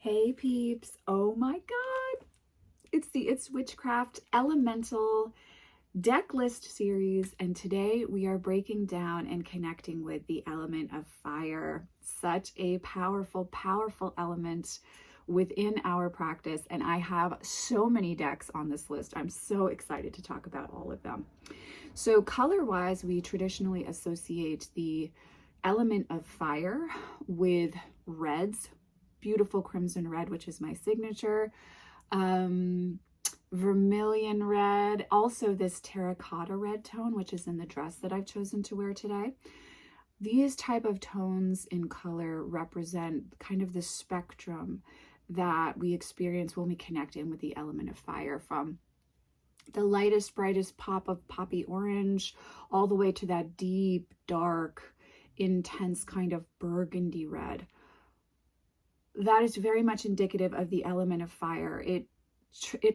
Hey peeps, oh my god, it's Witchcraft Elemental Decklist series, and today we are breaking down and connecting with the element of fire. Such a powerful element within our practice, and I have so many decks on this list. I'm so excited to talk about all of them. So color-wise, we traditionally associate the element of fire with reds, beautiful crimson red, which is my signature, vermilion red, also this terracotta red tone, which is in the dress that I've chosen to wear today. These type of tones in color represent kind of the spectrum that we experience when we connect in with the element of fire, from the lightest, brightest pop of poppy orange all the way to that deep, dark, intense kind of burgundy red. That is very much indicative of the element of fire. It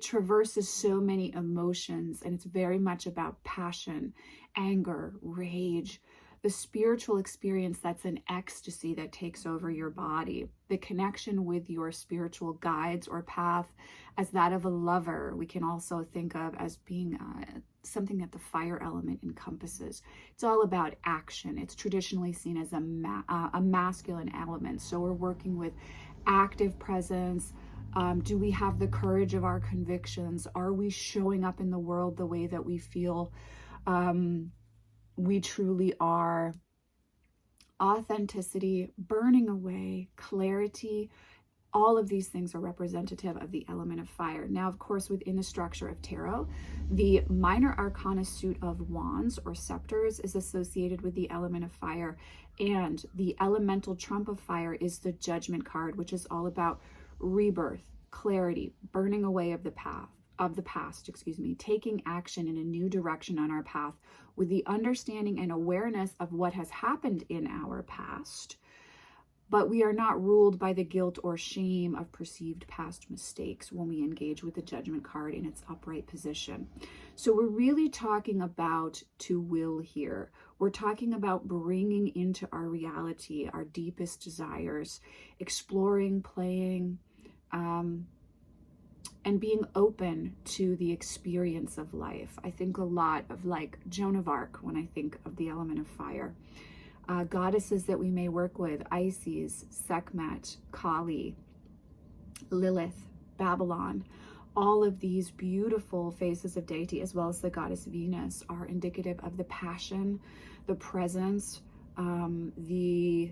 traverses so many emotions, and it's very much about passion, anger, rage, the spiritual experience that's an ecstasy that takes over your body, the connection with your spiritual guides or path as that of a lover. We can also think of as being something that the fire element encompasses. It's all about action. It's traditionally seen as a masculine element. So we're working with active presence. Do we have the courage of our convictions? Are we showing up in the world the way that we feel we truly are? Authenticity, burning away, clarity, all of these things are representative of the element of fire. Now, of course, within the structure of tarot, the minor arcana suit of wands or scepters is associated with the element of fire, and the elemental trump of fire is the judgment card, which is all about rebirth, clarity, burning away of the past, taking action in a new direction on our path with the understanding and awareness of what has happened in our past. But we are not ruled by the guilt or shame of perceived past mistakes when we engage with the judgment card in its upright position. So we're really talking about to will here. We're talking about bringing into our reality our deepest desires, exploring, playing, and being open to the experience of life. I think a lot of like Joan of Arc when I think of the element of fire. Goddesses that we may work with, Isis, Sekhmet, Kali, Lilith, Babylon, all of these beautiful faces of deity, as well as the goddess Venus, are indicative of the passion, the presence, the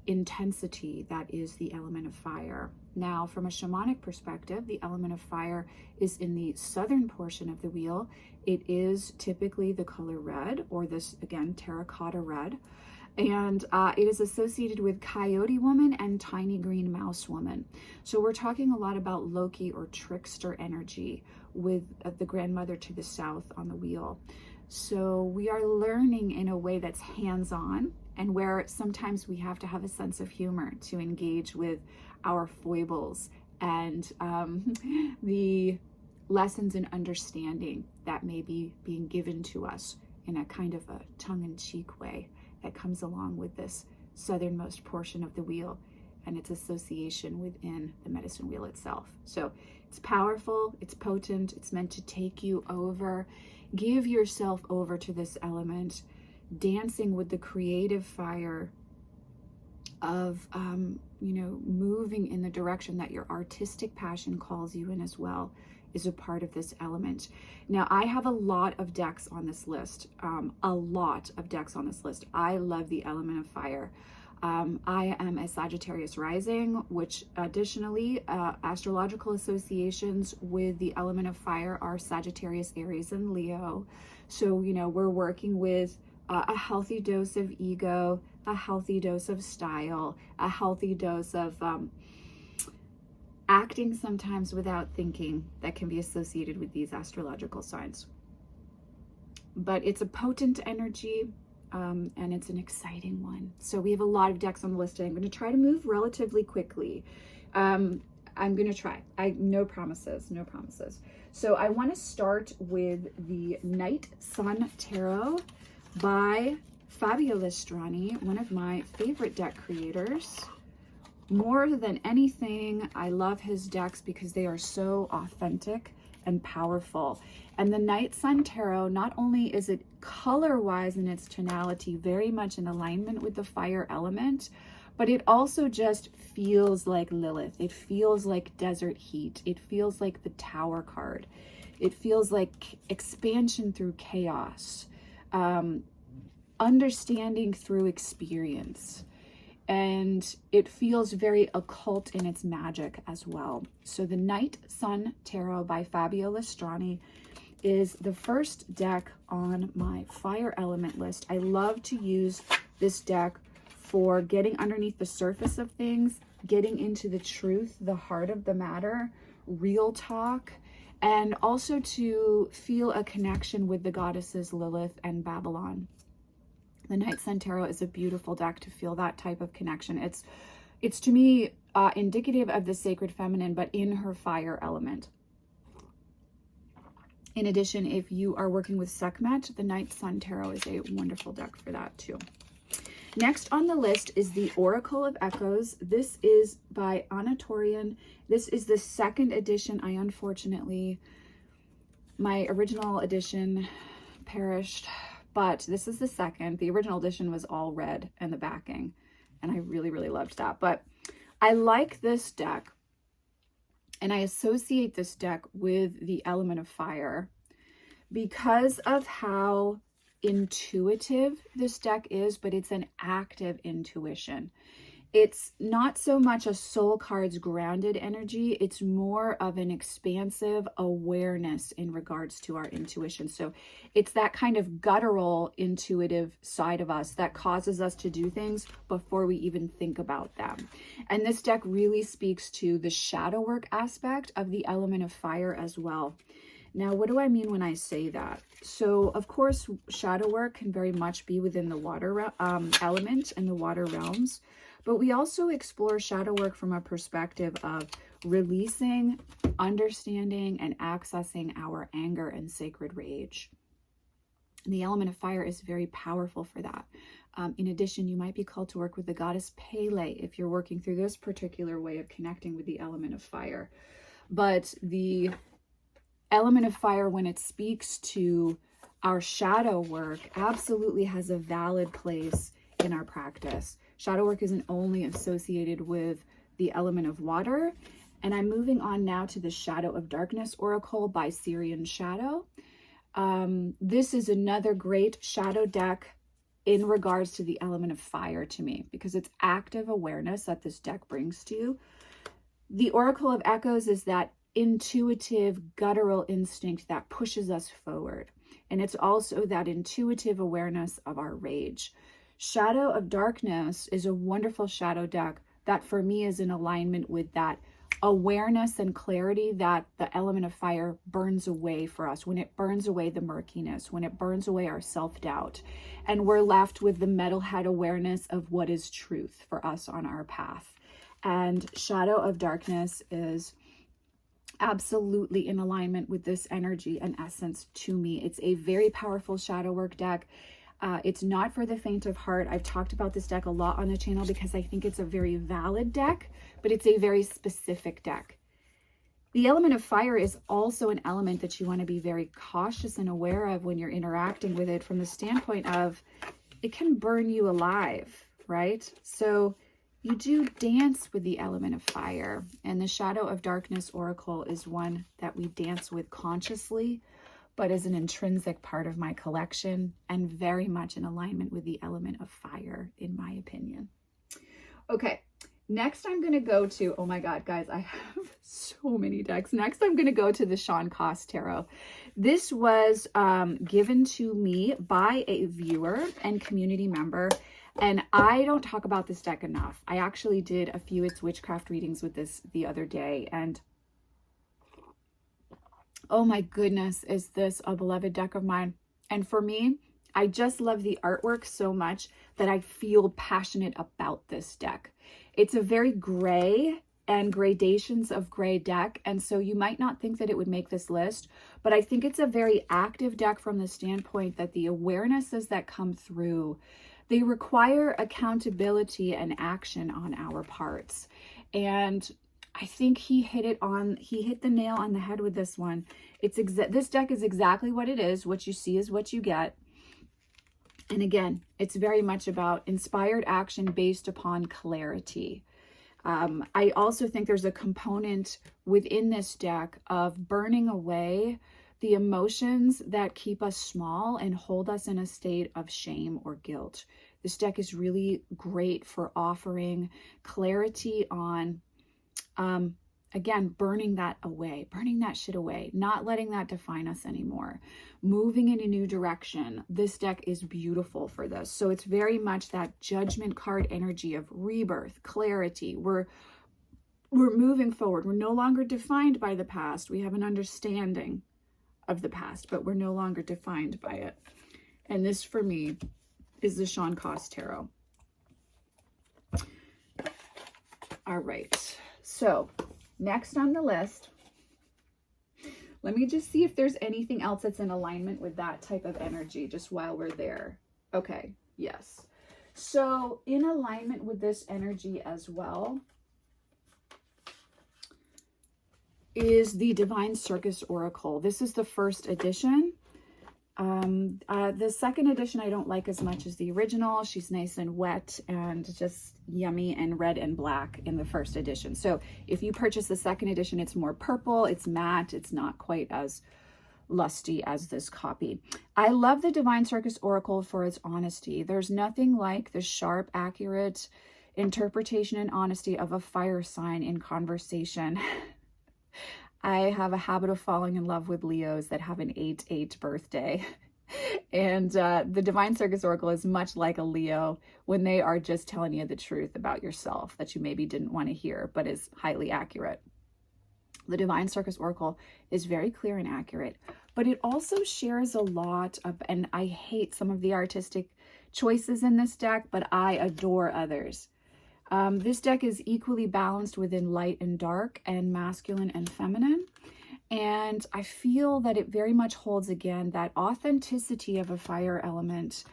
intensity that is the element of fire. Now, from a shamanic perspective, the element of fire is in the southern portion of the wheel. It is typically the color red, or this, again, terracotta red. And it is associated with coyote woman and tiny green mouse woman. So we're talking a lot about Loki or trickster energy with the grandmother to the south on the wheel. So we are learning in a way that's hands-on, and where sometimes we have to have a sense of humor to engage with our foibles and the lessons and understanding that may be being given to us in a kind of a tongue-in-cheek way that comes along with this southernmost portion of the wheel and its association within the medicine wheel itself. So it's powerful, it's potent, it's meant to take you over. Give yourself over to this element, dancing with the creative fire of, moving in the direction that your artistic passion calls you in as well, is a part of this element. Now, I have a lot of decks on this list, I love the element of fire. I am a Sagittarius rising, which additionally, astrological associations with the element of fire are Sagittarius, Aries, and Leo. So, we're working with a healthy dose of ego, a healthy dose of style, a healthy dose of acting sometimes without thinking that can be associated with these astrological signs. But it's a potent energy, and it's an exciting one. So we have a lot of decks on the list today. I'm going to try to move relatively quickly. I'm going to try. No promises. So I want to start with the Night Sun Tarot by Fabio Lestrani, one of my favorite deck creators. More than anything, I love his decks because they are so authentic and powerful. And the Night Sun Tarot, not only is it color-wise in its tonality very much in alignment with the fire element, but it also just feels like Lilith. It feels like desert heat. It feels like the Tower card. It feels like expansion through chaos, understanding through experience. And it feels very occult in its magic as well. So the Night Sun Tarot by Fabio Lestrani is the first deck on my fire element list. I love to use this deck for getting underneath the surface of things, getting into the truth, the heart of the matter, real talk, and also to feel a connection with the goddesses Lilith and Babylon. The Night Sun Tarot is a beautiful deck to feel that type of connection. It's to me indicative of the sacred feminine, but in her fire element. In addition, if you are working with Sekhmet, the Night Sun Tarot is a wonderful deck for that too. Next on the list is the Oracle of Echoes. This is by Anatorian. This is the second edition. My original edition perished, but this is the second. The original edition was all red and the backing, and I really, really loved that. But I like this deck, and I associate this deck with the element of fire because of how intuitive this deck is, but it's an active intuition. It's not so much a soul cards grounded energy. It's more of an expansive awareness in regards to our intuition. So it's that kind of guttural intuitive side of us that causes us to do things before we even think about them. And this deck really speaks to the shadow work aspect of the element of fire as well. Now, what do I mean when I say that? So, of course, shadow work can very much be within the water element and the water realms, but we also explore shadow work from a perspective of releasing, understanding, and accessing our anger and sacred rage. The element of fire is very powerful for that. In addition, you might be called to work with the goddess Pele if you're working through this particular way of connecting with the element of fire. But the element of fire, when it speaks to our shadow work, absolutely has a valid place in our practice. Shadow work isn't only associated with the element of water. And I'm moving on now to the Shadow of Darkness Oracle by Syrian Shadow. This is another great shadow deck in regards to the element of fire to me, because it's active awareness that this deck brings to you. The Oracle of Echoes is that intuitive guttural instinct that pushes us forward, and it's also that intuitive awareness of our rage. Shadow of Darkness is a wonderful shadow deck that for me is in alignment with that awareness and clarity that the element of fire burns away for us, when it burns away the murkiness, when it burns away our self-doubt, and we're left with the metalhead awareness of what is truth for us on our path. And Shadow of Darkness is absolutely in alignment with this energy and essence to me. It's a very powerful shadow work deck. It's not for the faint of heart. I've talked about this deck a lot on the channel because I think it's a very valid deck, but it's a very specific deck. The element of fire is also an element that you want to be very cautious and aware of when you're interacting with it, from the standpoint of it can burn you alive, right? So you do dance with the element of fire, and the Shadow of Darkness Oracle is one that we dance with consciously, but is an intrinsic part of my collection and very much in alignment with the element of fire, in my opinion. Okay, next I'm going to go to, oh my God, guys, I have so many decks. Next, I'm going to go to the Shan-Ci Tarot. This was given to me by a viewer and community member, and I don't talk about this deck enough. I actually did a few It's Witchcraft readings with this the other day, and oh my goodness, is this a beloved deck of mine. And for me, I just love the artwork so much that I feel passionate about this deck. It's a very gray and gradations of gray deck, and so you might not think that it would make this list, but I think it's a very active deck from the standpoint that the awarenesses that come through, they require accountability and action on our parts. And I think he hit the nail on the head with this one. This deck is exactly what it is. What you see is what you get. And again, it's very much about inspired action based upon clarity. I also think there's a component within this deck of burning away the emotions that keep us small and hold us in a state of shame or guilt. This deck is really great for offering clarity on, again, burning that away, burning that shit away, not letting that define us anymore, moving in a new direction. This deck is beautiful for this. So it's very much that Judgment card energy of rebirth, clarity. We're moving forward. We're no longer defined by the past. We have an understanding of the past, but we're no longer defined by it. And this, for me, is the Shan-Ci Tarot. All right. So next on the list, let me just see if there's anything else that's in alignment with that type of energy just while we're there. Okay, yes. So in alignment with this energy as well is the Divine Circus Oracle. This is the first edition. The second edition I don't like as much as the original. She's nice and wet and just yummy and red and black in the first edition. So if you purchase the second edition, it's more purple, it's matte, it's not quite as lusty as this copy. I love the Divine Circus Oracle for its honesty. There's nothing like the sharp, accurate interpretation and honesty of a fire sign in conversation. I have a habit of falling in love with Leos that have an 8/8 birthday. And the Divine Circus Oracle is much like a Leo when they are just telling you the truth about yourself that you maybe didn't want to hear, but is highly accurate. The Divine Circus Oracle is very clear and accurate, but it also shares a lot of, and I hate some of the artistic choices in this deck, but I adore others. This deck is equally balanced within light and dark and masculine and feminine. And I feel that it very much holds, again, that authenticity of a fire element,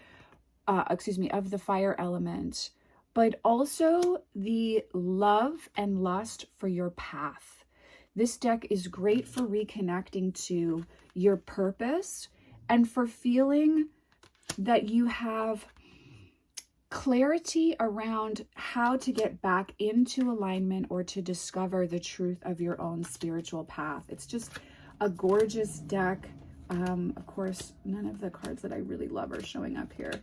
of the fire element, but also the love and lust for your path. This deck is great for reconnecting to your purpose and for feeling that you have clarity around how to get back into alignment or to discover the truth of your own spiritual path. It's just a gorgeous deck. Of course, none of the cards that I really love are showing up here.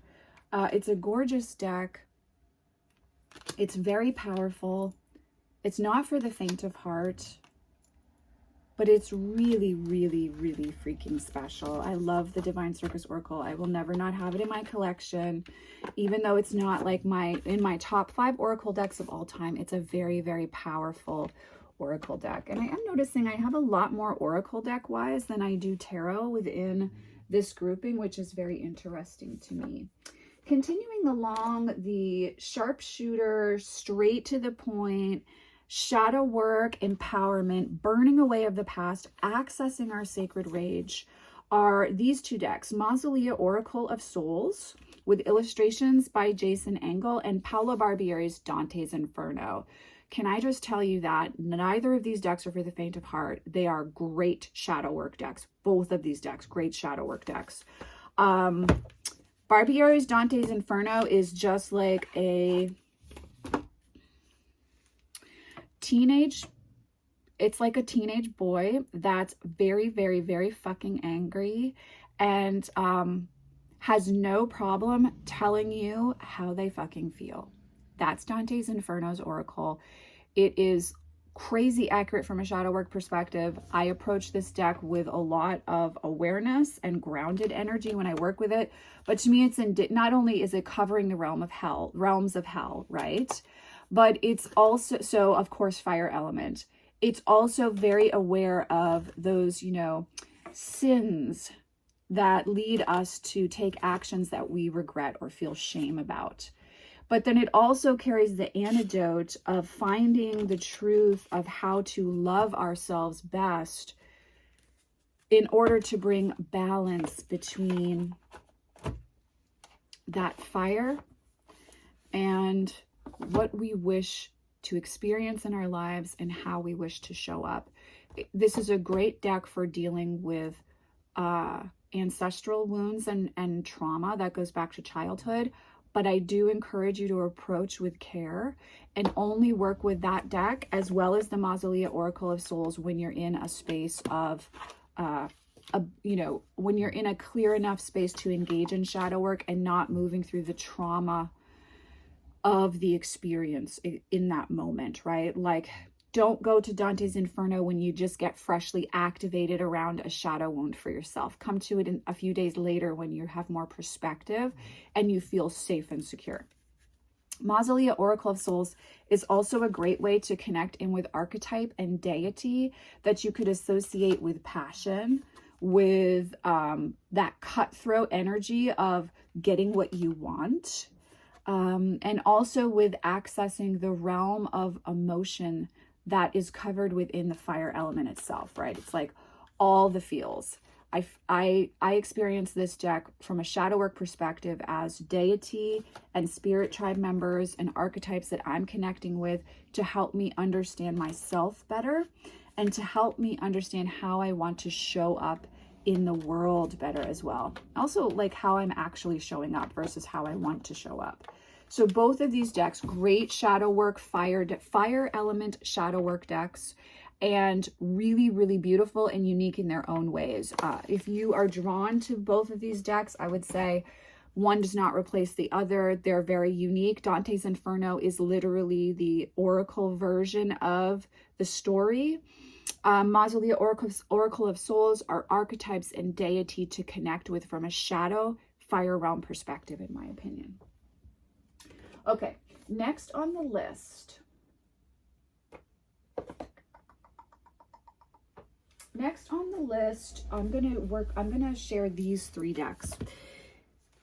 It's a gorgeous deck. It's very powerful. It's not for the faint of heart, but it's really, really, really freaking special. I love the Divine Circus Oracle. I will never not have it in my collection, even though it's not like in my top 5 Oracle decks of all time. It's a very, very powerful Oracle deck. And I am noticing I have a lot more Oracle deck-wise than I do Tarot within this grouping, which is very interesting to me. Continuing along, the sharpshooter, straight to the point, shadow work, empowerment, burning away of the past, accessing our sacred rage, are these two decks, Mausolea Oracle of Souls, with illustrations by Jason Engel, and Paolo Barbieri's Dante's Inferno. Can I just tell you that neither of these decks are for the faint of heart. They are great shadow work decks. Both of these decks, great shadow work decks. Barbieri's Dante's Inferno is just like a it's like a teenage boy that's very, very, very fucking angry and has no problem telling you how they fucking feel. That's Dante's Inferno's Oracle. It is crazy accurate from a shadow work perspective. I approach this deck with a lot of awareness and grounded energy when I work with it, but to me, not only is it covering the realms of hell, right? But it's also, so of course, fire element. It's also very aware of those, sins that lead us to take actions that we regret or feel shame about. But then it also carries the antidote of finding the truth of how to love ourselves best in order to bring balance between that fire and what we wish to experience in our lives and how we wish to show up. This is a great deck for dealing with ancestral wounds and trauma that goes back to childhood. But I do encourage you to approach with care and only work with that deck as well as the Mausolea Oracle of Souls when you're in a space of, you know, when you're in a clear enough space to engage in shadow work and not moving through the trauma of the experience in that moment, right? Like, don't go to Dante's Inferno when you just get freshly activated around a shadow wound for yourself. Come to it in a few days later when you have more perspective and you feel safe and secure. Mausolea Oracle of Souls is also a great way to connect in with archetype and deity that you could associate with passion, with that cutthroat energy of getting what you want, and also with accessing the realm of emotion that is covered within the fire element itself, right? It's like all the feels. I experience this deck from a shadow work perspective as deity and spirit tribe members and archetypes that I'm connecting with to help me understand myself better and to help me understand how I want to show up in the world better as well. Also, like how I'm actually showing up versus how I want to show up. So both of these decks, great shadow work, fire element shadow work decks, and really, really beautiful and unique in their own ways. If you are drawn to both of these decks, I would say one does not replace the other. They're very unique. Dante's Inferno is literally the oracle version of the story. Mausolea Oracle of Souls are archetypes and deity to connect with from a shadow fire realm perspective, in my opinion. Okay, next on the list. I'm gonna share these three decks.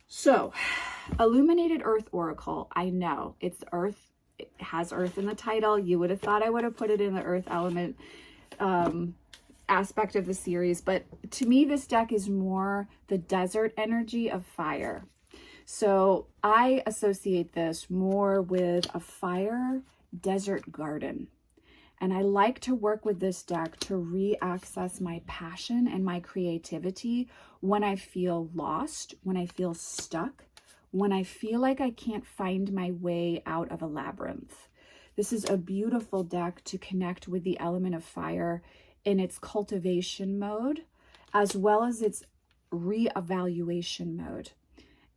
So, Illuminated Earth Oracle, I know it's Earth, it has Earth in the title. You would have thought I would have put it in the Earth element aspect of the series, but to me, this deck is more the desert energy of fire. So I associate this more with a fire desert garden. And I like to work with this deck to re-access my passion and my creativity when I feel lost, when I feel stuck, when I feel like I can't find my way out of a labyrinth. This is a beautiful deck to connect with the element of fire in its cultivation mode, as well as its re-evaluation mode.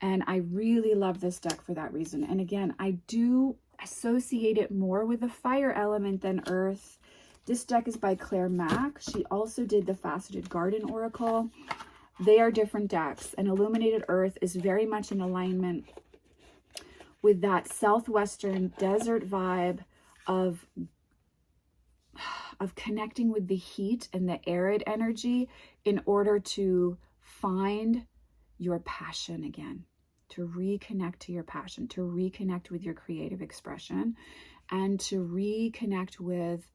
And I really love this deck for that reason. And again, I do associate it more with the fire element than earth. This deck is by Claire Mack. She also did the Faceted Garden Oracle. They are different decks. And Illuminated Earth is very much in alignment with that southwestern desert vibe of connecting with the heat and the arid energy in order to find your passion again, to reconnect to your passion, to reconnect with your creative expression, and to reconnect with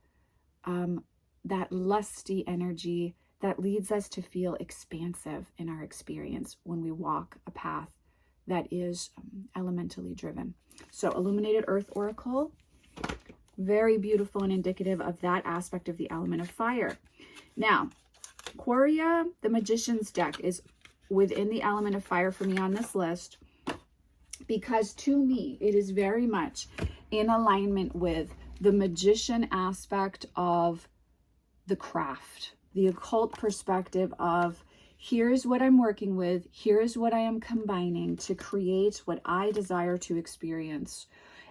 that lusty energy that leads us to feel expansive in our experience when we walk a path that is elementally driven. So Illuminated Earth Oracle, very beautiful and indicative of that aspect of the element of fire. Now, Quoria, the Magician's deck, is within the element of fire for me on this list because to me it is very much in alignment with the magician aspect of the craft, the occult perspective of here's what I'm working with, here's what I am combining to create what I desire to experience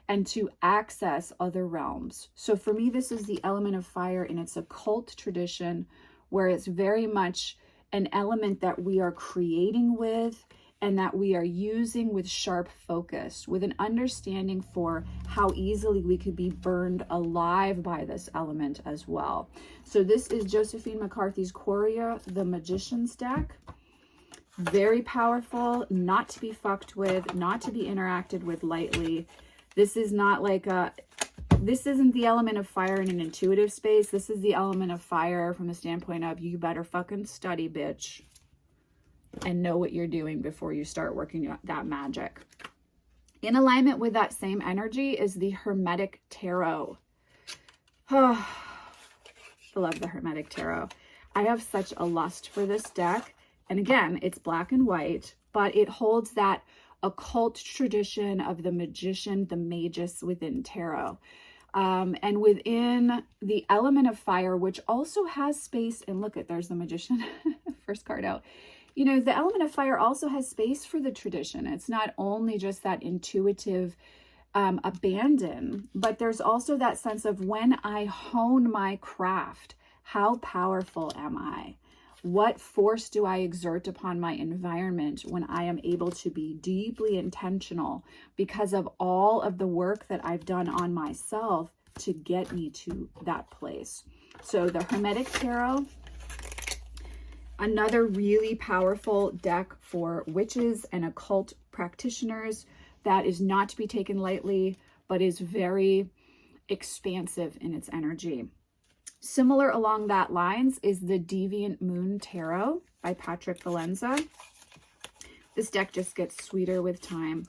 and to access other realms. So for me, this is the element of fire in its occult tradition, where it's very much an element that we are creating with and that we are using with sharp focus, with an understanding for how easily we could be burned alive by this element as well. So this is Josephine McCarthy's Quoria, the Magician's deck. Very powerful, not to be fucked with, not to be interacted with lightly. This is not like this isn't the element of fire in an intuitive space. This is the element of fire from the standpoint of you better fucking study, bitch, and know what you're doing before you start working that magic. In alignment with that same energy is the Hermetic Tarot. Oh, I love the Hermetic Tarot. I have such a lust for this deck. And again, it's black and white, but it holds that occult tradition of the magician, the magus within tarot. And within the element of fire, which also has space, and look at, there's the magician, first card out. You know, the element of fire also has space for the tradition. It's not only just that intuitive abandon, but there's also that sense of when I hone my craft, how powerful am I? What force do I exert upon my environment when I am able to be deeply intentional because of all of the work that I've done on myself to get me to that place? So the Hermetic Tarot, another really powerful deck for witches and occult practitioners that is not to be taken lightly, but is very expansive in its energy. Similar along that lines is the Deviant Moon Tarot by Patrick Valenza. This deck just gets sweeter with time.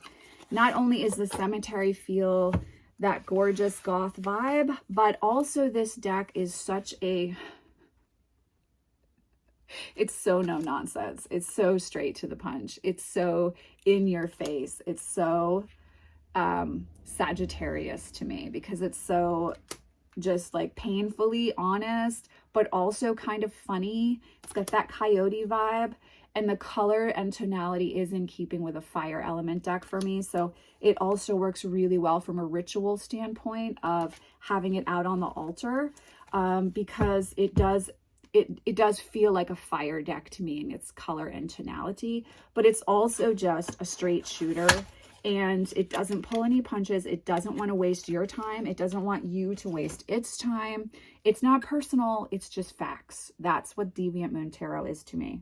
Not only is the cemetery feel that gorgeous goth vibe, but also this deck is such a, it's so no nonsense. It's so straight to the punch. It's so in your face. It's so Sagittarius to me because it's so just like painfully honest, but also kind of funny. It's got that coyote vibe, and the color and tonality is in keeping with a fire element deck for me. So it also works really well from a ritual standpoint of having it out on the altar, because it does feel like a fire deck to me in its color and tonality, but it's also just a straight shooter. And it doesn't pull any punches. It doesn't want to waste your time. It doesn't want you to waste its time. It's not personal. It's just facts. That's what Deviant Moon Tarot is to me.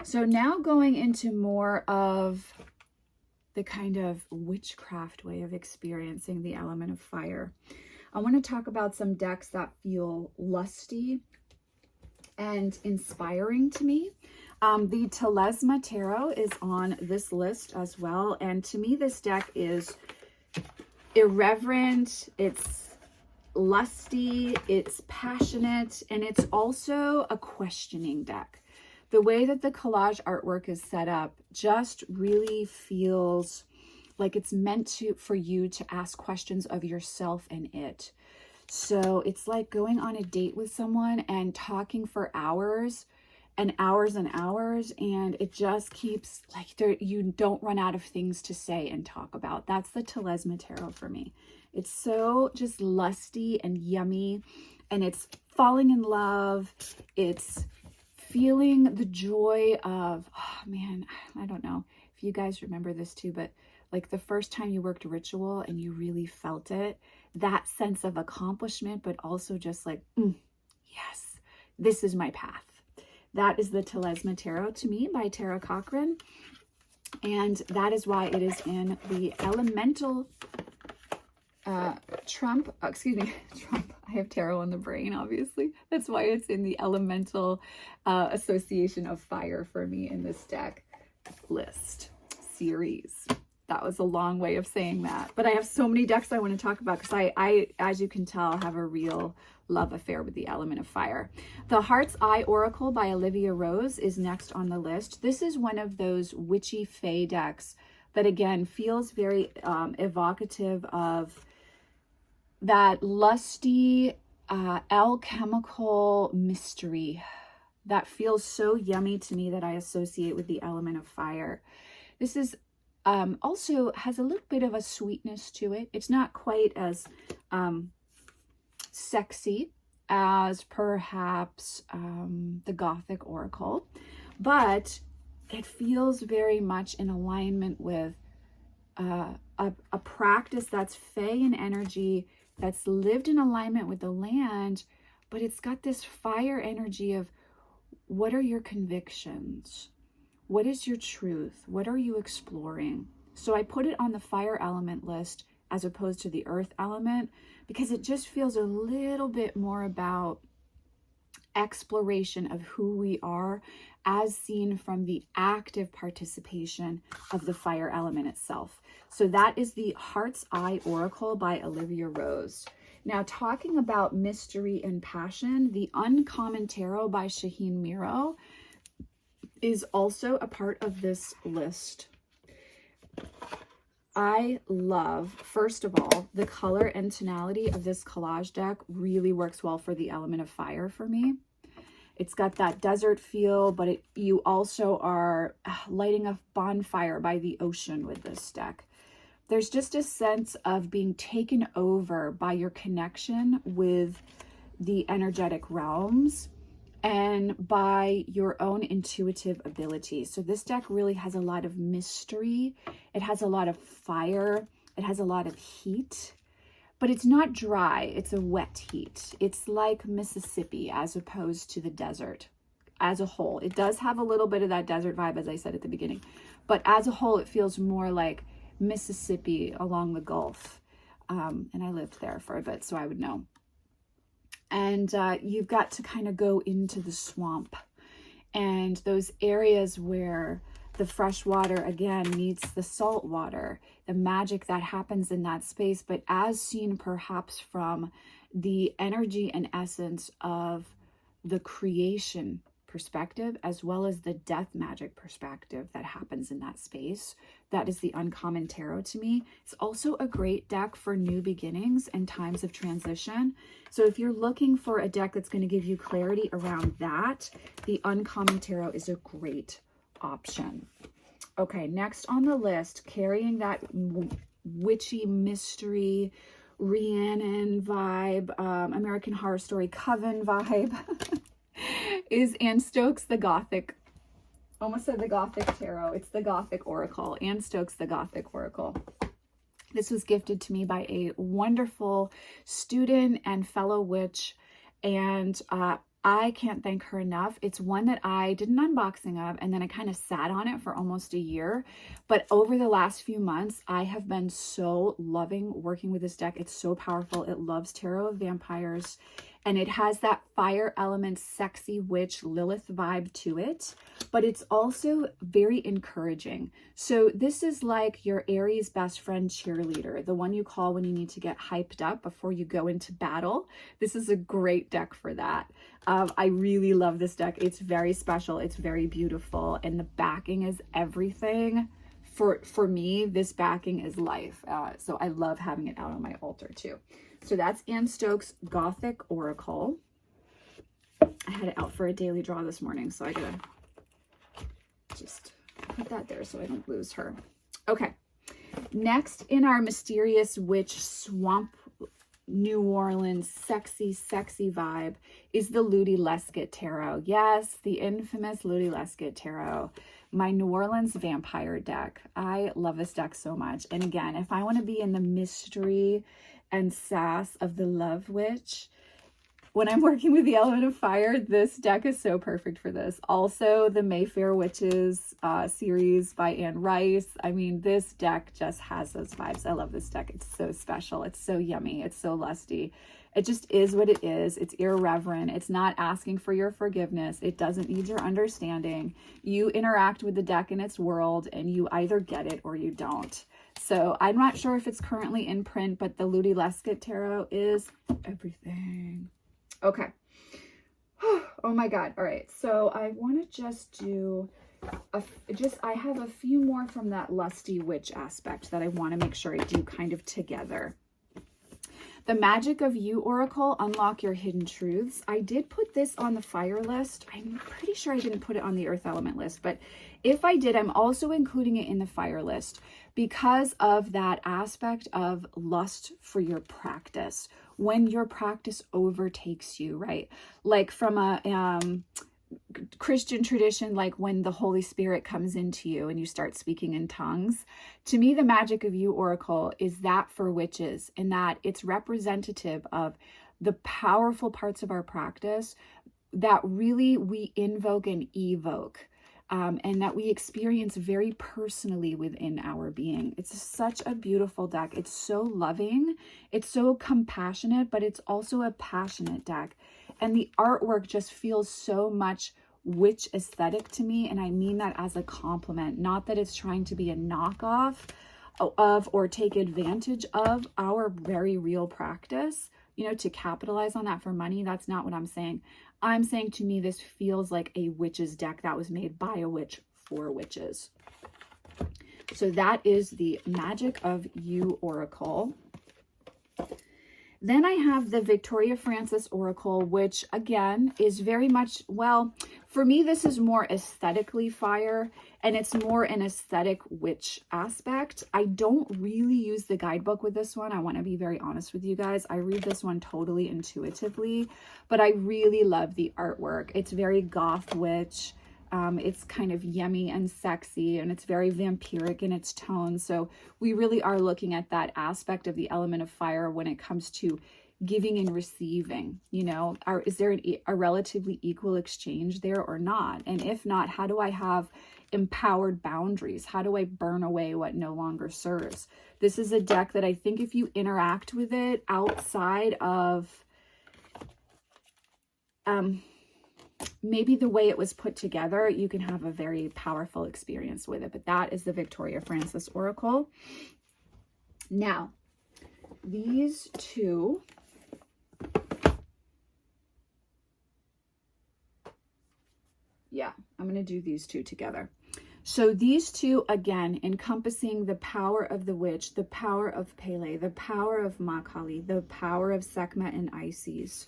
So now going into more of the kind of witchcraft way of experiencing the element of fire. I want to talk about some decks that feel lusty and inspiring to me. The Telesma Tarot is on this list as well. And to me, this deck is irreverent, it's lusty, it's passionate, and it's also a questioning deck. The way that the collage artwork is set up just really feels like it's meant for you to ask questions of yourself and it. So it's like going on a date with someone and talking for hours and hours and hours, and it just keeps like you don't run out of things to say and talk about. That's the Telesma Tarot for me. It's so just lusty and yummy, and it's falling in love. It's feeling the joy of, oh man, I don't know if you guys remember this too, but like the first time you worked ritual and you really felt it, that sense of accomplishment, but also just like, yes, this is my path. That is the Telesma Tarot to me by Tara Cochran. And that is why it is in the elemental Trump. I have tarot on the brain, obviously. That's why it's in the elemental association of fire for me in this deck list series. That was a long way of saying that. But I have so many decks I want to talk about because I, as you can tell, have a real love affair with the element of fire. The Heart's Eye Oracle by Olivia Rose is next on the list. This is one of those witchy fae decks that, again, feels very evocative of that lusty alchemical mystery that feels so yummy to me that I associate with the element of fire. This is also has a little bit of a sweetness to it. It's not quite as sexy as perhaps the Gothic Oracle, but it feels very much in alignment with a practice that's fae in energy, that's lived in alignment with the land, but it's got this fire energy of what are your convictions? What is your truth? What are you exploring? So I put it on the fire element list as opposed to the earth element because it just feels a little bit more about exploration of who we are as seen from the active participation of the fire element itself. So that is the Heart's Eye Oracle by Olivia Rose. Now, talking about mystery and passion, the Uncommon Tarot by Shaheen Miro is also a part of this list. I love, first of all, the color and tonality of this collage deck really works well for the element of fire for me. It's got that desert feel, but you also are lighting a bonfire by the ocean with this deck. There's just a sense of being taken over by your connection with the energetic realms and by your own intuitive ability. So this deck really has a lot of mystery. It has a lot of fire. It has a lot of heat, but it's not dry. It's a wet heat. It's like Mississippi as opposed to the desert as a whole. It does have a little bit of that desert vibe, as I said at the beginning, but as a whole, it feels more like Mississippi along the Gulf. And I lived there for a bit, so I would know. And you've got to kind of go into the swamp and those areas where the fresh water again meets the salt water, the magic that happens in that space, but as seen perhaps from the energy and essence of the creation perspective, as well as the death magic perspective that happens in that space. That is the Uncommon Tarot to me. It's also a great deck for new beginnings and times of transition. So if you're looking for a deck that's going to give you clarity around that, the Uncommon Tarot is a great option. Okay, next on the list, carrying that witchy mystery, Rhiannon vibe, American Horror Story Coven vibe, is Anne Stokes the Gothic. Almost said the Gothic Tarot. It's the Gothic Oracle. Anne Stokes the Gothic Oracle. This was gifted to me by a wonderful student and fellow witch, and I can't thank her enough. It's one that I did an unboxing of, and then I kind of sat on it for almost a year. But over the last few months, I have been so loving working with this deck. It's so powerful. It loves Tarot of Vampires, and it has that fire element, sexy witch Lilith vibe to it, but it's also very encouraging. So this is like your Aries best friend cheerleader, the one you call when you need to get hyped up before you go into battle. This is a great deck for that. I really love this deck. It's very special. It's very beautiful. And the backing is everything. For me, this backing is life. So I love having it out on my altar too. So that's Anne Stokes Gothic Oracle. I had it out for a daily draw this morning, so I gotta just put that there so I don't lose her. Okay. Next in our mysterious witch swamp New Orleans sexy vibe is the Ludyt Tarot. Yes, the infamous Ludyt Tarot, my New Orleans vampire deck. I love this deck so much. And again, if I want to be in the mystery and sass of the Love Witch, when I'm working with the element of fire, this deck is so perfect for this. Also, the Mayfair Witches series by Anne Rice. I mean, this deck just has those vibes. I love this deck. It's so special. It's so yummy. It's so lusty. It just is what it is. It's irreverent. It's not asking for your forgiveness. It doesn't need your understanding. You interact with the deck in its world, and you either get it or you don't. So I'm not sure if it's currently in print, but the Ludyt Tarot is everything. Okay. Oh my God. All right. So I want to just do I have a few more from that lusty witch aspect that I want to make sure I do kind of together. The Magic of You Oracle, Unlock Your Hidden Truths. I did put this on the fire list. I'm pretty sure I didn't put it on the earth element list, but if I did, I'm also including it in the fire list because of that aspect of lust for your practice. When your practice overtakes you, right? Like from a Christian tradition, like when the Holy Spirit comes into you and you start speaking in tongues. To me, the Magic of You Oracle is that for witches, in that it's representative of the powerful parts of our practice that really we invoke and evoke, and that we experience very personally within our being. It's such a beautiful deck. It's so loving. It's so compassionate, but it's also a passionate deck. And the artwork just feels so much witch aesthetic to me. And I mean that as a compliment, not that it's trying to be a knockoff of or take advantage of our very real practice, you know, to capitalize on that for money. That's not what I'm saying. I'm saying, to me, this feels like a witch's deck that was made by a witch for witches. So that is the Magic of You Oracle. Then I have the Victoria Francis Oracle, which again is very much, well, for me, this is more aesthetically fire, and it's more an aesthetic witch aspect. I don't really use the guidebook with this one. I want to be very honest with you guys. I read this one totally intuitively, but I really love the artwork. It's very goth witch. It's kind of yummy and sexy, and it's very vampiric in its tone. So we really are looking at that aspect of the element of fire when it comes to giving and receiving. You know, is there a relatively equal exchange there or not? And if not, how do I have empowered boundaries? How do I burn away what no longer serves? This is a deck that I think if you interact with it outside of maybe the way it was put together, you can have a very powerful experience with it. But that is the Victoria Francis Oracle. Now, these two, yeah, I'm going to do these two together. So these two, again, encompassing the power of the witch, the power of Pele, the power of Ma Kali, the power of Sekhmet and Isis.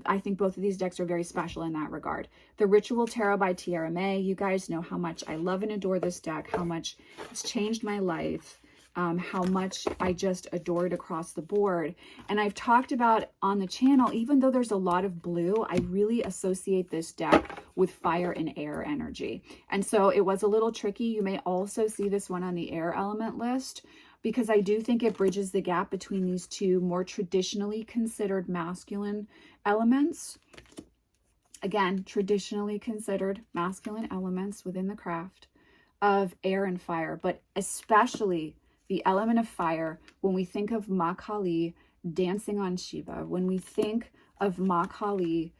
I think both of these decks are very special in that regard. The Ritual Tarot by Tierra May. You guys know how much I love and adore this deck, how much it's changed my life, how much I just adore it across the board. And I've talked about on the channel, even though there's a lot of blue, I really associate this deck with fire and air energy. And so it was a little tricky. You may also see this one on the air element list, because I do think it bridges the gap between these two more traditionally considered masculine elements. Again, traditionally considered masculine elements within the craft of air and fire, but especially the element of fire when we think of Ma Kali dancing on Shiva, when we think of Ma Kali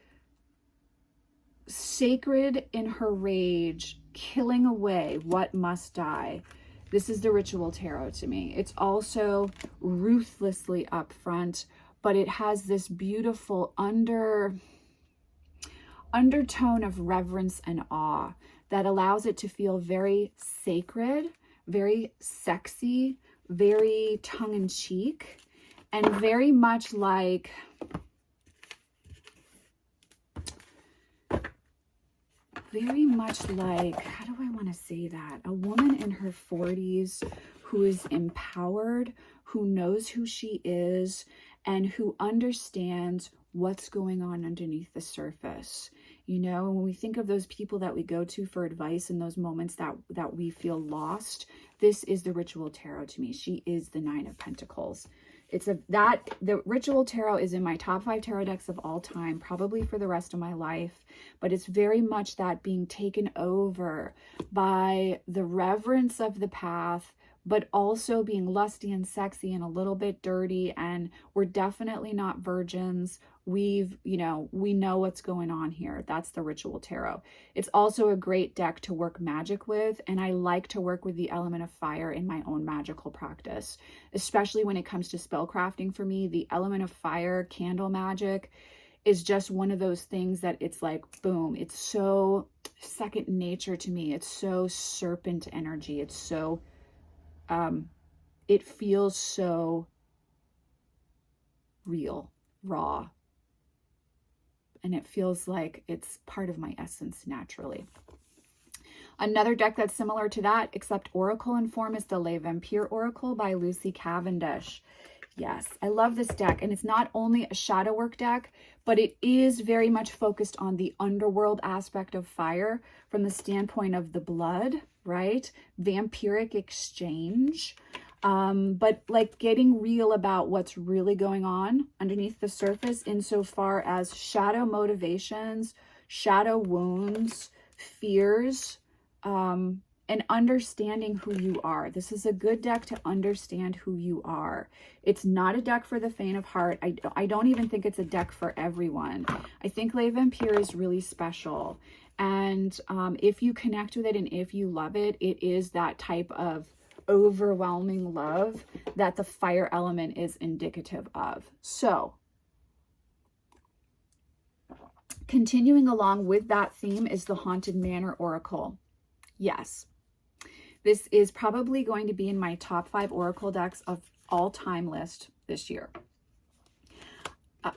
sacred in her rage, killing away what must die. This is the Ritual Tarot to me. It's also ruthlessly upfront, but it has this beautiful undertone of reverence and awe that allows it to feel very sacred, very sexy, very tongue-in-cheek, and very much like how do I want to say that? A woman in her 40s who is empowered, who knows who she is, and who understands what's going on underneath the surface. You know, when we think of those people that we go to for advice in those moments that we feel lost, this is the Ritual Tarot to me. She is the Nine of Pentacles. The Ritual Tarot is in my top 5 tarot decks of all time, probably for the rest of my life, but it's very much that being taken over by the reverence of the path, but also being lusty and sexy and a little bit dirty. And we're definitely not virgins. We know what's going on here. That's the Ritual Tarot. It's also a great deck to work magic with. And I like to work with the element of fire in my own magical practice, especially when it comes to spell crafting. For me, the element of fire, candle magic, is just one of those things that it's like, boom, it's so second nature to me. It's so serpent energy. It's so, it feels so real, raw. And it feels like it's part of my essence naturally. Another deck that's similar to that, except Oracle in form, is the Les Vampire Oracle by Lucy Cavendish. Yes, I love this deck. And it's not only a shadow work deck, but it is very much focused on the underworld aspect of fire from the standpoint of the blood, right? Vampiric exchange. But like getting real about what's really going on underneath the surface insofar as shadow motivations, shadow wounds, fears, and understanding who you are. This is a good deck to understand who you are. It's not a deck for the faint of heart. I don't even think it's a deck for everyone. I think Les Vampires is really special. And if you connect with it and if you love it, it is that type of overwhelming love that the fire element is indicative of. So, continuing along with that theme is the Haunted Manor Oracle. Yes, this is probably going to be in my top 5 Oracle decks of all time list this year.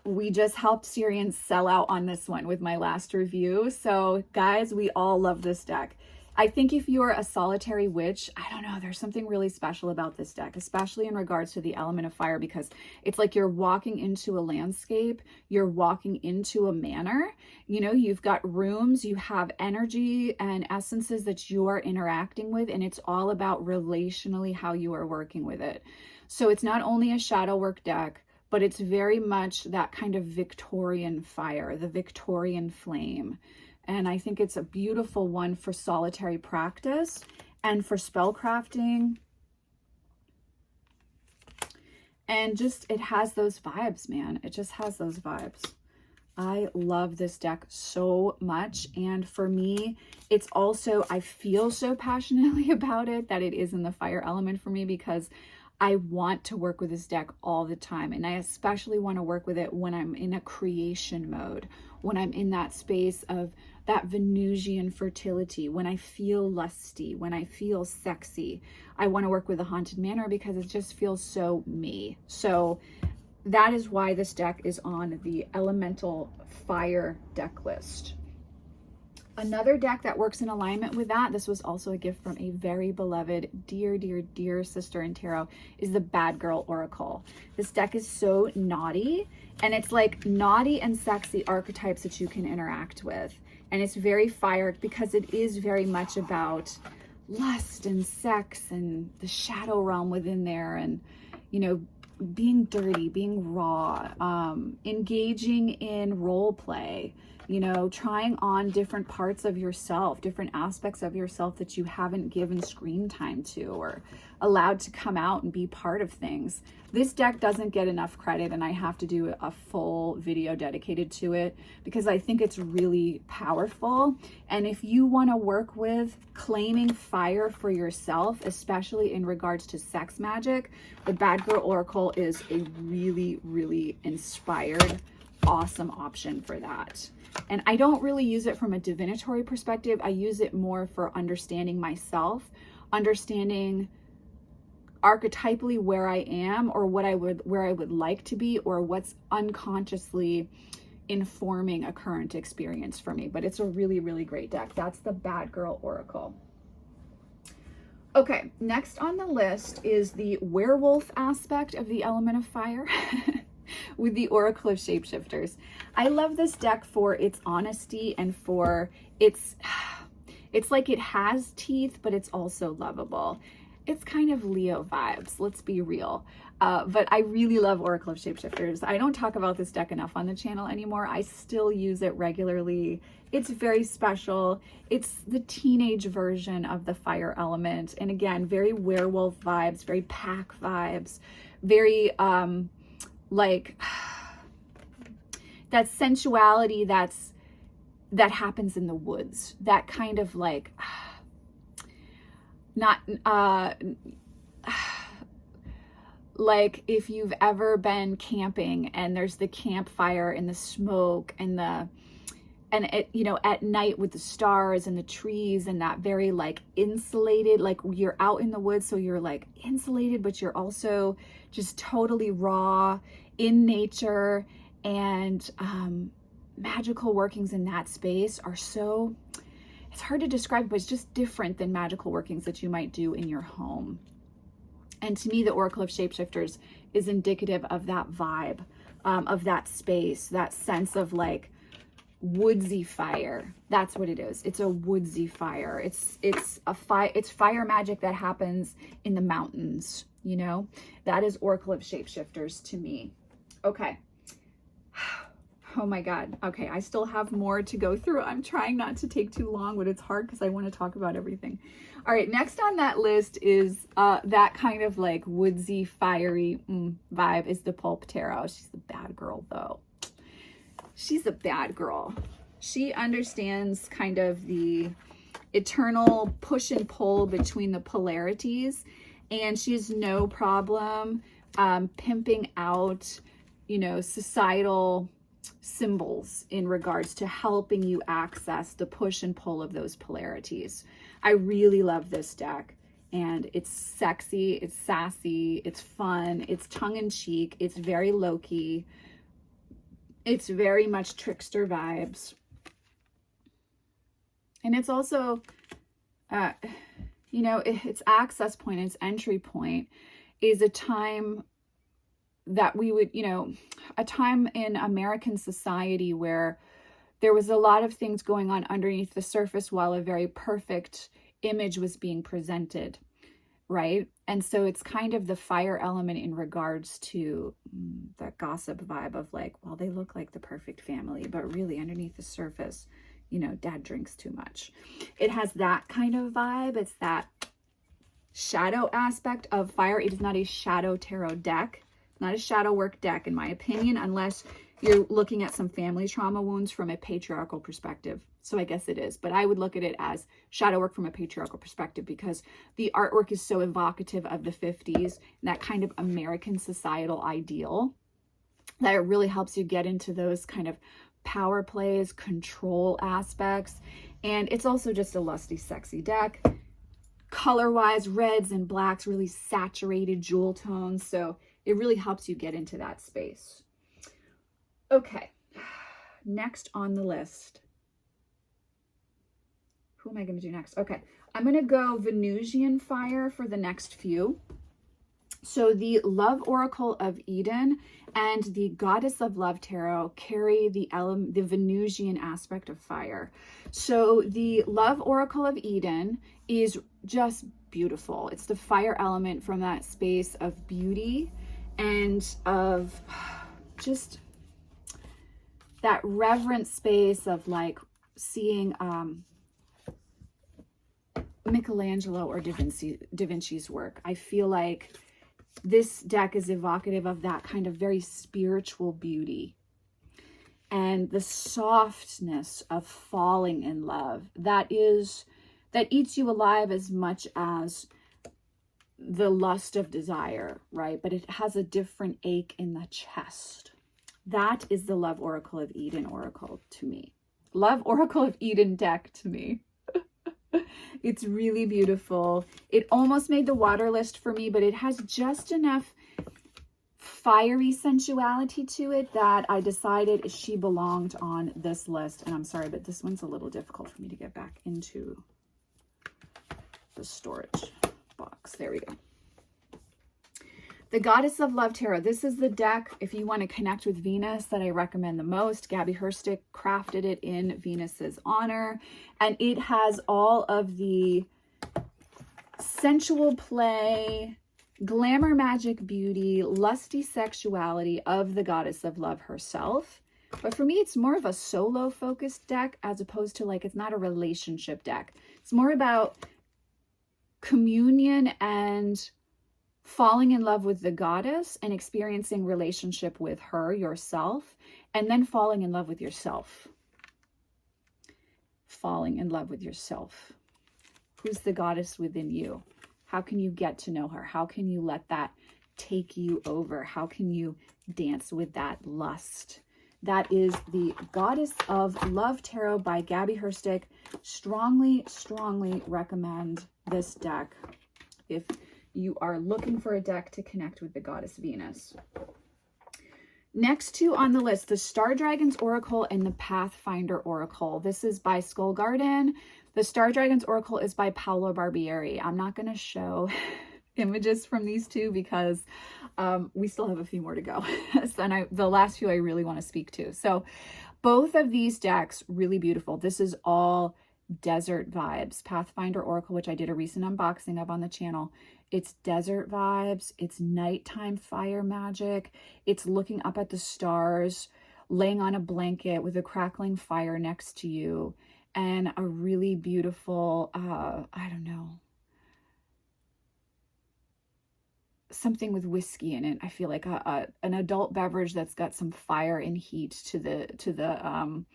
We just helped Syrians sell out on this one with my last review. So guys, we all love this deck. I think if you're a solitary witch, I don't know, there's something really special about this deck, especially in regards to the element of fire, because it's like you're walking into a landscape, you're walking into a manor, you know, you've got rooms, you have energy and essences that you are interacting with, and it's all about relationally how you are working with it. So it's not only a shadow work deck, but it's very much that kind of Victorian fire, the Victorian flame. And I think it's a beautiful one for solitary practice and for spellcrafting. And just, it has those vibes, man. It just has those vibes. I love this deck so much. And for me, it's also, I feel so passionately about it that it is in the fire element for me, because I want to work with this deck all the time. And I especially want to work with it when I'm in a creation mode, when I'm in that space of that Venusian fertility, when I feel lusty, when I feel sexy. I want to work with the Haunted Manor because it just feels so me. So that is why this deck is on the Elemental Fire deck list. Another deck that works in alignment with that, this was also a gift from a very beloved, dear, dear, dear sister in tarot, is the Bad Girl Oracle. This deck is so naughty, and it's like naughty and sexy archetypes that you can interact with. And it's very fire because it is very much about lust and sex and the shadow realm within there, and, you know, being dirty, being raw, engaging in role play, you know, trying on different parts of yourself, different aspects of yourself that you haven't given screen time to or allowed to come out and be part of things. This deck doesn't get enough credit, and I have to do a full video dedicated to it because I think it's really powerful. And if you want to work with claiming fire for yourself, especially in regards to sex magic, the Bad Girl Oracle is a really, really inspired, awesome option for that. And I don't really use it from a divinatory perspective. I use it more for understanding myself, understanding archetypally where I am, or where I would like to be, or what's unconsciously informing a current experience for me. But it's a really, really great deck. That's the Bad Girl Oracle. Okay, next on the list is the werewolf aspect of the element of fire. With the Oracle of Shapeshifters. I love this deck for its honesty and for it's like it has teeth, but it's also lovable. It's kind of Leo vibes, let's be real. But I really love Oracle of Shapeshifters. I don't talk about this deck enough on the channel anymore. I still use it regularly. It's very special. It's the teenage version of the fire element. And again, very werewolf vibes, very pack vibes, very like that sensuality that happens in the woods, that kind of like not like if you've ever been camping and there's the campfire and the smoke and it, you know, at night with the stars and the trees and that very like insulated, like you're out in the woods, so you're like insulated, but you're also just totally raw in nature. And magical workings in that space are so, it's hard to describe, but it's just different than magical workings that you might do in your home. And to me, the Oracle of Shapeshifters is indicative of that vibe, of that space, that sense of like woodsy fire. That's what it is. It's a woodsy fire. It's fire magic that happens in the mountains, you know? That is Oracle of Shapeshifters to me. Okay. Oh my God. Okay, I still have more to go through. I'm trying not to take too long, but it's hard because I want to talk about everything. All right, next on that list is that kind of like woodsy, fiery vibe is the Pulp Tarot. She's the bad girl though. She's a bad girl. She understands kind of the eternal push and pull between the polarities, and she has no problem pimping out, you know, societal symbols in regards to helping you access the push and pull of those polarities. I really love this deck, and it's sexy, it's sassy, it's fun, it's tongue-in-cheek, it's very low-key, it's very much trickster vibes, and it's also you know, its access point, its entry point is a time that we would, you know, a time in American society where there was a lot of things going on underneath the surface while a very perfect image was being presented, right? And so it's kind of the fire element in regards to that gossip vibe of like, well, they look like the perfect family, but really underneath the surface, you know, dad drinks too much. It has that kind of vibe. It's that shadow aspect of fire. It is not a shadow tarot deck. Not a shadow work deck, in my opinion, unless you're looking at some family trauma wounds from a patriarchal perspective. So I guess it is, but I would look at it as shadow work from a patriarchal perspective because the artwork is so evocative of the 50s, that kind of American societal ideal, that it really helps you get into those kind of power plays, control aspects. And it's also just a lusty, sexy deck. Color-wise, reds and blacks, really saturated jewel tones. So it really helps you get into that space. Okay, next on the list. Who am I going to do next? Okay, I'm going to go Venusian fire for the next few. So the Love Oracle of Eden and the Goddess of Love Tarot carry the Venusian aspect of fire. So the Love Oracle of Eden is just beautiful. It's the fire element from that space of beauty and of just that reverent space of like seeing Michelangelo or Da Vinci's work. I feel like this deck is evocative of that kind of very spiritual beauty and the softness of falling in love that eats you alive as much as the lust of desire, right? But it has a different ache in the chest. That is the Love Oracle of Eden oracle to me. Love Oracle of Eden deck to me. It's really beautiful. It almost made the water list for me, but it has just enough fiery sensuality to it that I decided she belonged on this list. And I'm sorry, but this one's a little difficult for me to get back into the storage box. There we go. The Goddess of Love Tarot. This is the deck, if you want to connect with Venus, that I recommend the most. Gabby Herstick crafted it in Venus's honor. And it has all of the sensual play, glamour, magic, beauty, lusty sexuality of the Goddess of Love herself. But for me, it's more of a solo focused deck as opposed to like, it's not a relationship deck. It's more about communion and falling in love with the goddess and experiencing relationship with her yourself, and then falling in love with yourself. Falling in love with yourself. Who's the goddess within you? How can you get to know her? How can you let that take you over? How can you dance with that lust? That is the Goddess of Love Tarot by Gabby Herstick. Strongly, strongly recommend this deck if you are looking for a deck to connect with the goddess Venus. Next two on the list, the Star Dragons Oracle and the Pathfinder Oracle. This is by Skull Garden. The Star Dragons Oracle is by Paolo Barbieri. I'm not going to show images from these two because we still have a few more to go. And the last few I really want to speak to. So both of these decks, really beautiful. This is all desert vibes. Pathfinder Oracle, which I did a recent unboxing of on the channel. It's desert vibes. It's nighttime fire magic. It's looking up at the stars. laying on a blanket with a crackling fire next to you and a really beautiful, I don't know, something with whiskey in it. I feel like an adult beverage that's got some fire and heat to the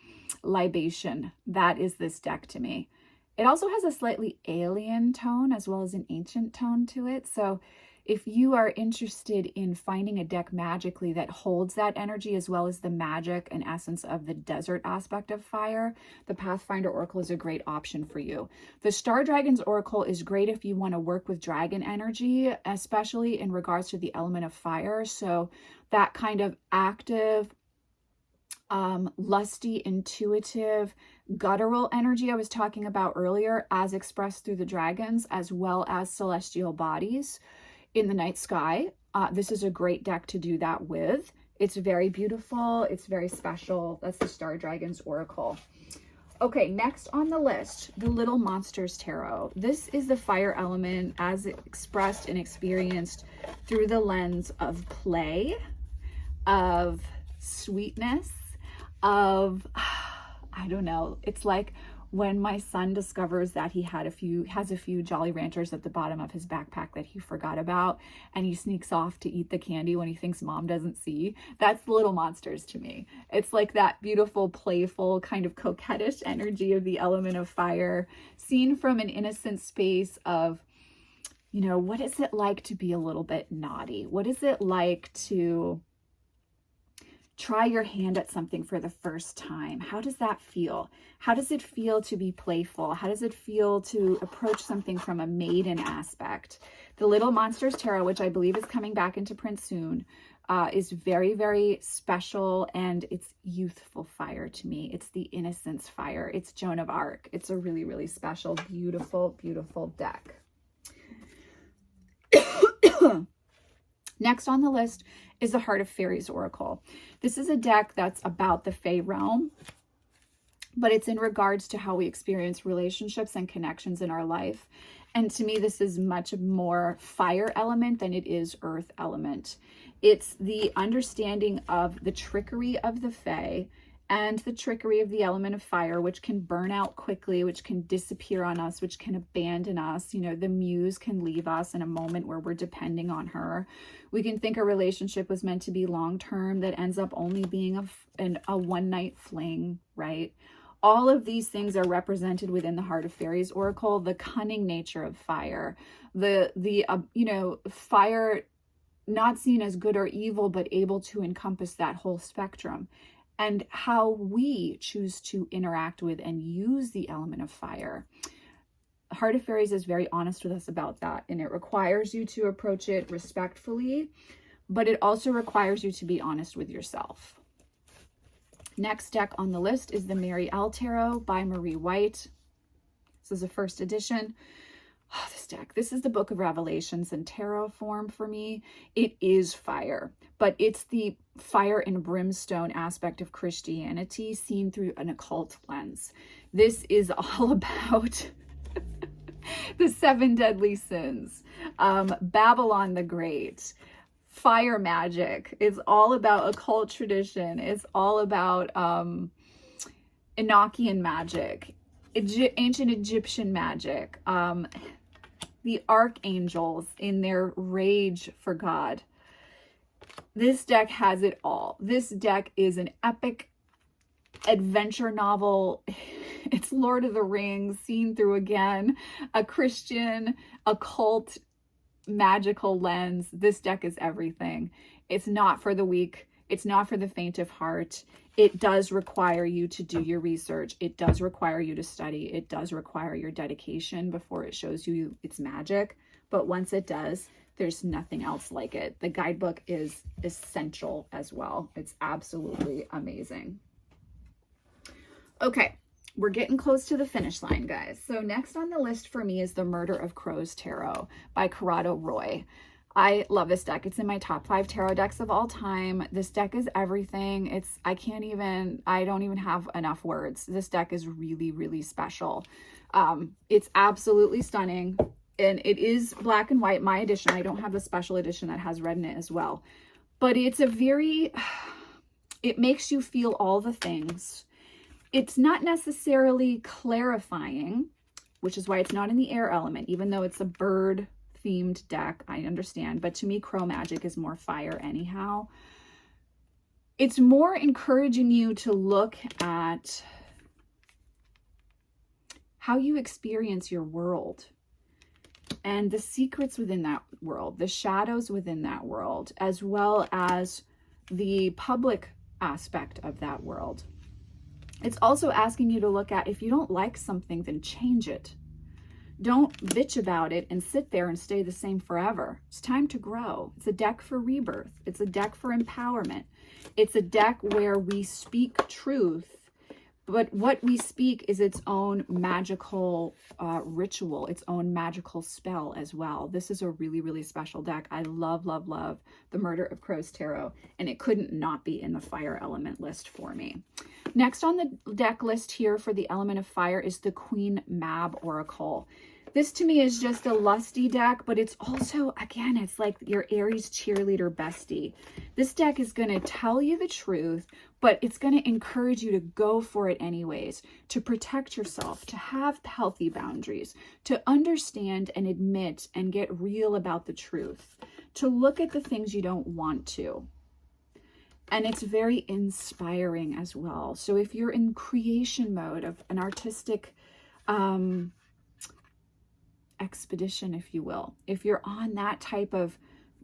libation. That is this deck to me. It also has a slightly alien tone as well as an ancient tone to it. So if you are interested in finding a deck magically that holds that energy as well as the magic and essence of the desert aspect of fire, the Pathfinder Oracle is a great option for you. The Star Dragon's Oracle is great if you want to work with dragon energy, especially in regards to the element of fire. So that kind of active, lusty, intuitive, guttural energy I was talking about earlier, as expressed through the dragons, as well as celestial bodies in the night sky. This is a great deck to do that with. It's very beautiful. It's very special. That's the Star Dragon's Oracle. Okay, next on the list, the Little Monsters Tarot. This is the fire element as expressed and experienced through the lens of play, of sweetness, of, I don't know, it's like when my son discovers that he has a few Jolly Ranchers at the bottom of his backpack that he forgot about, and he sneaks off to eat the candy when he thinks mom doesn't see. That's the Little Monsters to me. It's like that beautiful, playful, kind of coquettish energy of the element of fire, seen from an innocent space of, you know, what is it like to be a little bit naughty? What is it like to try your hand at something for the first time? How does that feel? How does it feel to be playful? How does it feel to approach something from a maiden aspect? The Little Monsters Tarot, which I believe is coming back into print soon, is very, very special, and it's youthful fire to me. It's the innocence fire. It's Joan of Arc. It's a really, really special, beautiful, beautiful deck. Next on the list is the Heart of Fairies Oracle. This is a deck that's about the Fae realm, but it's in regards to how we experience relationships and connections in our life. And to me, this is much more fire element than it is earth element. It's the understanding of the trickery of the Fae and the trickery of the element of fire, which can burn out quickly, which can disappear on us, which can abandon us. You know, the muse can leave us in a moment where we're depending on her. We can think a relationship was meant to be long-term that ends up only being a one-night fling, right? All of these things are represented within the Heart of Fairies Oracle. The cunning nature of fire, fire not seen as good or evil, but able to encompass that whole spectrum, and how we choose to interact with and use the element of fire. Heart of Fairies is very honest with us about that, and it requires you to approach it respectfully, but it also requires you to be honest with yourself. Next deck on the list is the Mary L. Tarot by Marie White. This is a first edition. Oh, this deck. This is the Book of Revelations in tarot form for me. It is fire, but it's the fire and brimstone aspect of Christianity seen through an occult lens. This is all about the 7 deadly sins, Babylon the Great, fire magic. It's all about occult tradition. It's all about Enochian magic, ancient Egyptian magic, the archangels in their rage for God. This deck has it all. This deck is an epic adventure novel. It's Lord of the Rings seen through, again, a Christian occult magical lens. This deck is everything. It's not for the weak. It's not for the faint of heart. It does require you to do your research. It does require you to study. It does require your dedication before it shows you its magic. But once it does, there's nothing else like it. The guidebook is essential as well. It's absolutely amazing. Okay, we're getting close to the finish line, guys. So next on the list for me is the Murder of Crows Tarot by Corrado Roy. I love this deck. It's in my top 5 tarot decks of all time. This deck is everything. I don't even have enough words. This deck is really, really special. It's absolutely stunning. And it is black and white, my edition. I don't have the special edition that has red in it as well. But it's It makes you feel all the things. It's not necessarily clarifying, which is why it's not in the air element, even though it's a bird themed deck, I understand. But to me, Crow Magic is more fire anyhow. It's more encouraging you to look at how you experience your world and the secrets within that world, the shadows within that world, as well as the public aspect of that world. It's also asking you to look at, if you don't like something, then change it. Don't bitch about it and sit there and stay the same forever. It's time to grow. It's a deck for rebirth. It's a deck for empowerment. It's a deck where we speak truth, but what we speak is its own magical ritual, its own magical spell as well. This is a really, really special deck. I love, love, love the Murder of Crows Tarot, and it couldn't not be in the fire element list for me. Next on the deck list here for the element of fire is the Queen Mab Oracle. This to me is just a lusty deck, but it's also, again, it's like your Aries cheerleader bestie. This deck is going to tell you the truth, but it's going to encourage you to go for it anyways, to protect yourself, to have healthy boundaries, to understand and admit and get real about the truth, to look at the things you don't want to. And it's very inspiring as well. So if you're in creation mode of an artistic expedition, if you will, if you're on that type of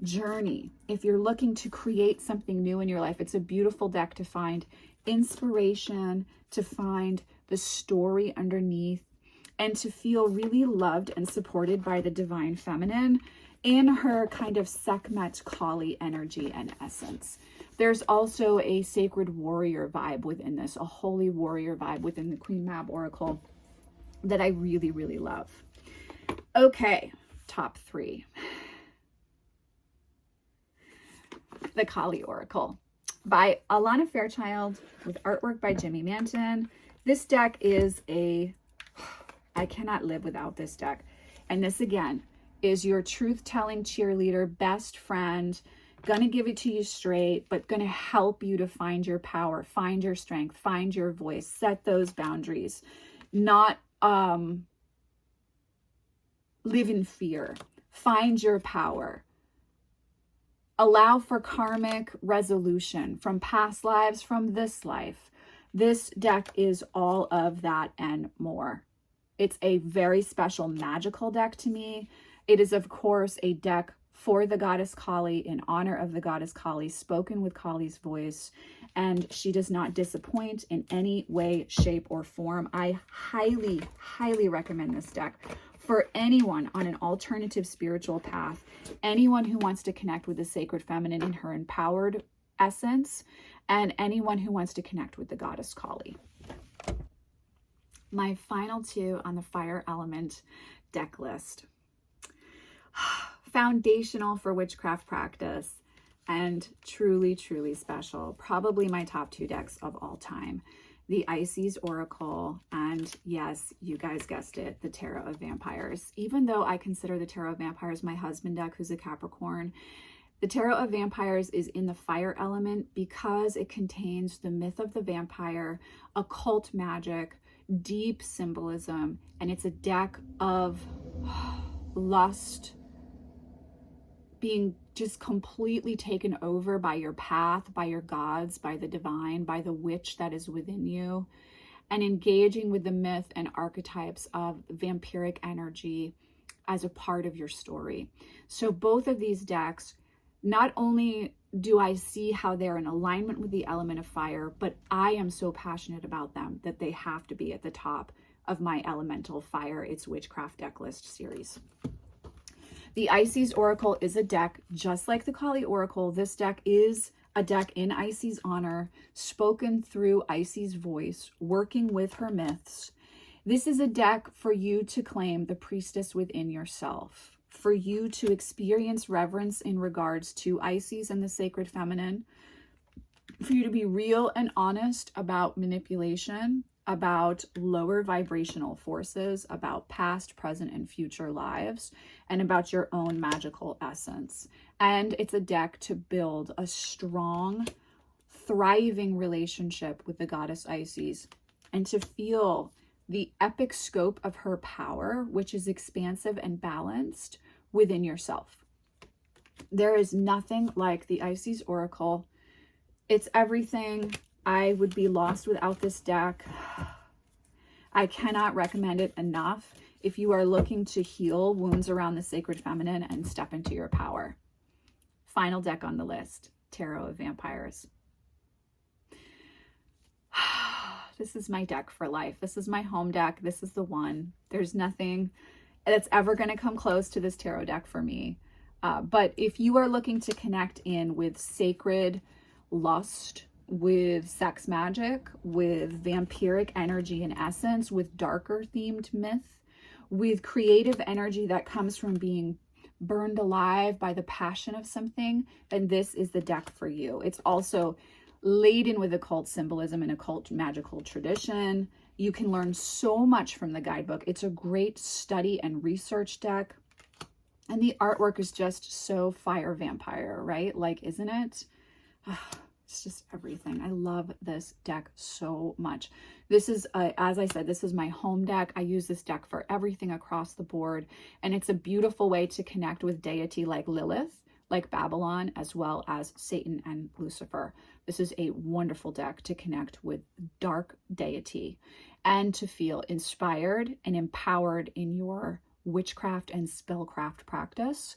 journey, if you're looking to create something new in your life, it's a beautiful deck to find inspiration, to find the story underneath, and to feel really loved and supported by the divine feminine in her kind of Sekhmet Kali energy and essence. There's also a sacred warrior vibe within this, a holy warrior vibe within the Queen Mab Oracle that I really, really love. Okay, top three. The Kali Oracle by Alana Fairchild with artwork by Jimmy Manton. This deck is I cannot live without this deck. And this again is your truth-telling cheerleader, best friend, gonna give it to you straight, but gonna help you to find your power, find your strength, find your voice, set those boundaries, not live in fear, find your power, allow for karmic resolution from past lives, from this life. This deck is all of that and more. It's a very special magical deck to me. It is, of course, a deck for the goddess Kali, in honor of the goddess Kali, spoken with Kali's voice, and she does not disappoint in any way, shape, or form. I highly, highly recommend this deck for anyone on an alternative spiritual path, anyone who wants to connect with the sacred feminine in her empowered essence, and anyone who wants to connect with the goddess Kali. My final two on the fire element deck list. Foundational for witchcraft practice and truly, truly special. Probably my top two decks of all time. The Isis Oracle, and yes, you guys guessed it, the Tarot of Vampires. Even though I consider the Tarot of Vampires my husband deck, who's a Capricorn, the Tarot of Vampires is in the fire element because it contains the myth of the vampire, occult magic, deep symbolism, and it's a deck of lust, being just completely taken over by your path, by your gods, by the divine, by the witch that is within you, and engaging with the myth and archetypes of vampiric energy as a part of your story. So both of these decks, not only do I see how they're in alignment with the element of fire, but I am so passionate about them that they have to be at the top of my elemental fire, it's Witchcraft deck list series. The Isis Oracle is a deck just like the Kali Oracle. This deck is a deck in Isis' honor, spoken through Isis' voice, working with her myths. This is a deck for you to claim the priestess within yourself, for you to experience reverence in regards to Isis and the sacred feminine, for you to be real and honest about manipulation, about lower vibrational forces, about past, present, and future lives, and about your own magical essence. And it's a deck to build a strong, thriving relationship with the goddess Isis, and to feel the epic scope of her power, which is expansive and balanced within yourself. There is nothing like the Isis Oracle. It's everything. I would be lost without this deck. I cannot recommend it enough if you are looking to heal wounds around the sacred feminine and step into your power. Final deck on the list, Tarot of Vampires. This is my deck for life. This is my home deck. This is the one. There's nothing that's ever going to come close to this tarot deck for me. But if you are looking to connect in with sacred lust, with sex magic, with vampiric energy and essence, with darker themed myth, with creative energy that comes from being burned alive by the passion of something, then this is the deck for you. It's also laden with occult symbolism and occult magical tradition. You can learn so much from the guidebook. It's a great study and research deck. And the artwork is just so fire vampire, right? Like, isn't it? It's just everything. I love this deck so much. This is, as I said, this is my home deck. I use this deck for everything across the board. And it's a beautiful way to connect with deity like Lilith, like Babylon, as well as Satan and Lucifer. This is a wonderful deck to connect with dark deity and to feel inspired and empowered in your witchcraft and spellcraft practice,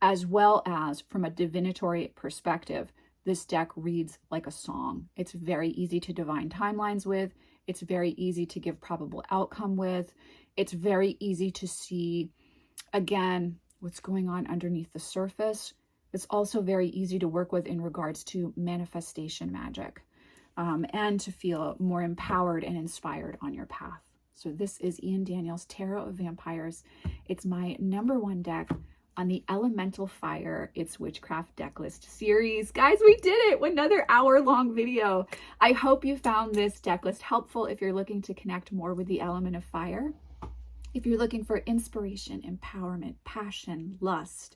as well as from a divinatory perspective. This deck reads like a song. It's very easy to divine timelines with. It's very easy to give probable outcome with. It's very easy to see, again, what's going on underneath the surface. It's also very easy to work with in regards to manifestation magic, and to feel more empowered and inspired on your path. So this is Ian Daniels' Tarot of Vampires. It's my #1 deck on the Elemental Fire, It's Witchcraft Decklist series. Guys, we did it! Another hour-long video. I hope you found this decklist helpful if you're looking to connect more with the element of fire. If you're looking for inspiration, empowerment, passion, lust,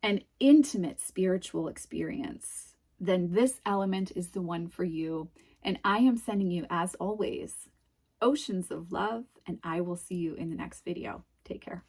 and intimate spiritual experience, then this element is the one for you. And I am sending you, as always, oceans of love, and I will see you in the next video. Take care.